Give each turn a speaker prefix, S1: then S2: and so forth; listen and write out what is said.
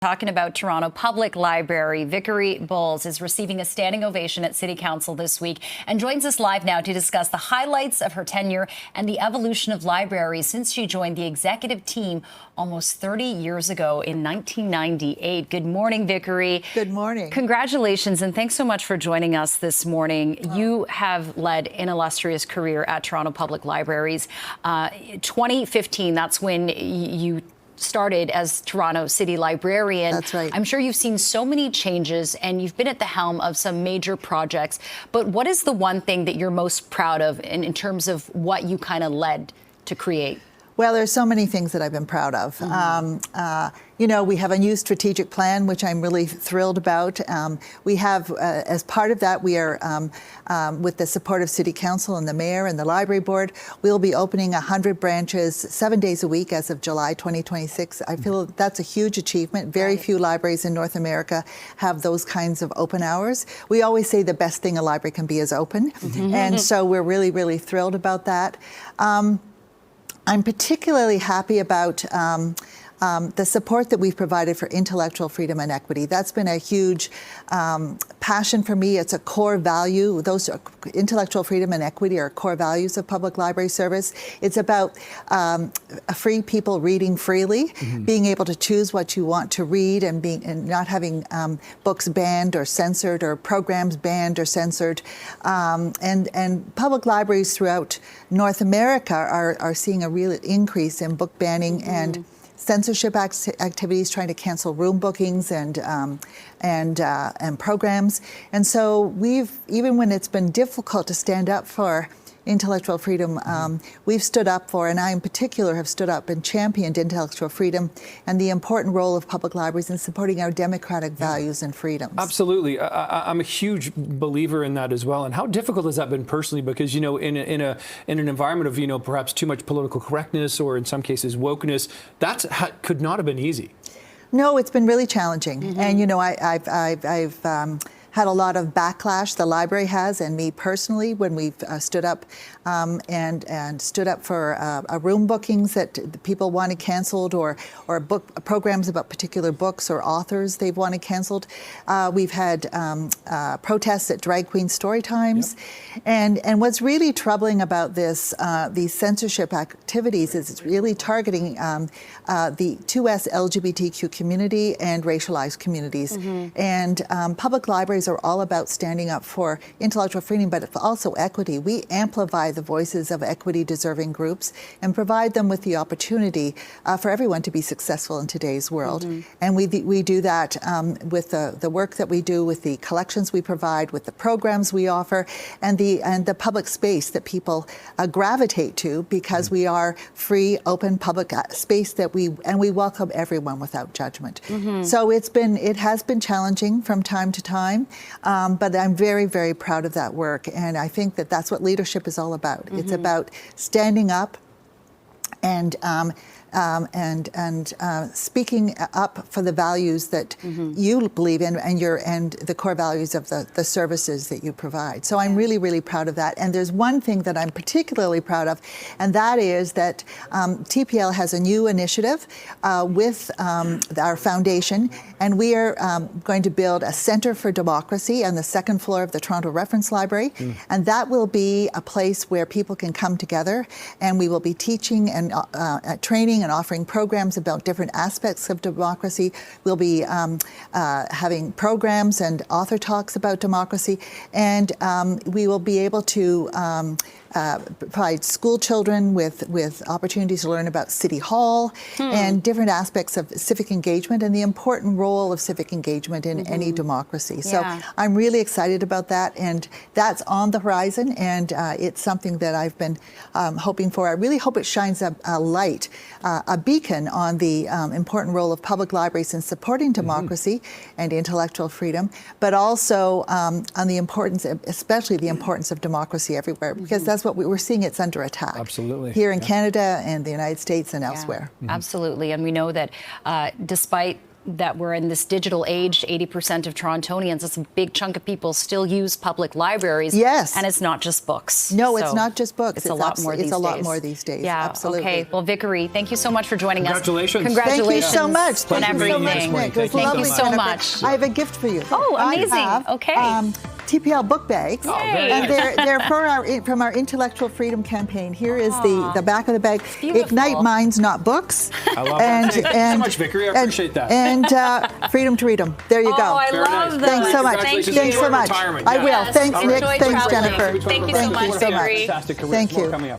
S1: Talking about Toronto Public Library, Vickery Bowles is receiving a standing ovation at City Council this week and joins us live now to discuss the highlights of her tenure and the evolution of libraries since she joined the executive team almost 30 years ago in 1998. Good morning, Vickery.
S2: Good morning.
S1: Congratulations, and thanks so much for joining us this morning. You have led an illustrious career at Toronto Public Libraries. 2015, that's when you started as Toronto City Librarian.
S2: That's right.
S1: I'm sure you've seen so many changes and you've been at the helm of some major projects, but what is the one thing that you're most proud of in terms of what you kind of led to create?
S2: Well, there's so many things that I've been proud of. You know, we have a new strategic plan, which I'm really thrilled about. We have, as part of that, we are, with the support of City Council and the Mayor and the Library Board, we'll be opening 100 branches 7 days a week as of July 2026. I feel that's a huge achievement. Very few libraries in North America have those kinds of open hours. We always say the best thing a library can be is open. And so we're really, really thrilled about that. I'm particularly happy about the support that we've provided for intellectual freedom and equity. That's been a huge passion for me. It's a core value. Those intellectual freedom and equity are core values of public library service. It's about free people reading freely, being able to choose what you want to read, and not having books banned or censored or programs banned or censored. And public libraries throughout North America are seeing a real increase in book banning and censorship activities, trying to cancel room bookings and programs. And so even when it's been difficult to stand up for intellectual freedom, we've stood up for, and I in particular have stood up and championed intellectual freedom and the important role of public libraries in supporting our democratic values and freedoms.
S3: Absolutely. I'm a huge believer in that as well. And how difficult has that been personally? Because, you know, in an environment of, you know, perhaps too much political correctness or in some cases wokeness, that could not have been easy. No,
S2: it's been really challenging. And, you know, I've had a lot of backlash, the library has, and me personally, when we've stood up and stood up for room bookings that the people wanted canceled, or book programs about particular books or authors they've wanted canceled. We've had protests at drag queen story times. Yep. And what's really troubling about this, these censorship activities, is it's really targeting the 2S LGBTQ community and racialized communities. And public libraries are all about standing up for intellectual freedom, but also equity. We amplify the voices of equity-deserving groups and provide them with the opportunity for everyone to be successful in today's world. And we do that with the work that we do, with the collections we provide, with the programs we offer, and the public space that people gravitate to, because we are free, open public space that we welcome everyone without judgment. So it has been challenging from time to time. But I'm very, very proud of that work, and I think that that's what leadership is all about. It's about standing up and speaking up for the values that you believe in, and the core values of the services that you provide. So I'm really, really proud of that. And there's one thing that I'm particularly proud of, and that is that TPL has a new initiative with our foundation, and we are going to build a Center for Democracy on the second floor of the Toronto Reference Library. And that will be a place where people can come together, and we will be teaching and training and offering programs about different aspects of democracy. We'll be having programs and author talks about democracy, and we will be able to provide school children with opportunities to learn about City Hall and different aspects of civic engagement and the important role of civic engagement in any democracy. So I'm really excited about that, and that's on the horizon, and it's something that I've been hoping for. I really hope it shines a light, a beacon on the important role of public libraries in supporting democracy and intellectual freedom, but also on the importance, especially the importance of democracy everywhere, because that's what we're seeing. It's under attack.
S3: Absolutely.
S2: Here in Canada and the United States and elsewhere.
S1: Absolutely. And we know that despite that we're in this digital age. 80% of Torontonians, that's a big chunk of people, still use public libraries.
S2: Yes.
S1: And it's not just books.
S2: No,
S1: So
S2: it's not just books.
S1: It's a lot more these days.
S2: It's a lot more these days.
S1: Yeah,
S2: Absolutely.
S1: okay. Well, Vickery, thank you so much for joining us.
S3: Congratulations.
S1: Congratulations.
S2: Thank you so much.
S1: On
S2: Thank you so much,
S1: everything.
S2: Nick. It was
S3: Thank you
S2: lovely,
S1: so
S2: Jennifer.
S1: much.
S2: I have a gift for you.
S1: Oh, amazing.
S2: I have,
S1: Okay.
S2: TPL book bags,
S3: very
S2: and
S3: nice.
S2: they're from our Intellectual Freedom campaign. Here is the back of the bag.
S1: beautiful.
S2: Ignite minds, not books.
S3: I love that. Thank you so much, Vickery. I appreciate that.
S2: And freedom to read them. There you go.
S1: Oh, I
S3: Very
S1: love
S3: nice.
S1: them.
S2: Thanks so much.
S1: Thank you.
S2: Thanks so
S3: Enjoy
S2: much.
S3: retirement.
S2: I
S3: Yeah.
S2: will.
S1: Yes,
S2: Thanks, Nick.
S1: enjoy
S2: Thanks,
S1: traveling.
S2: Jennifer.
S1: Thank you so much,
S2: so much.
S1: Vickery.
S3: Fantastic career.
S2: Thank
S3: More
S2: you.
S3: coming up.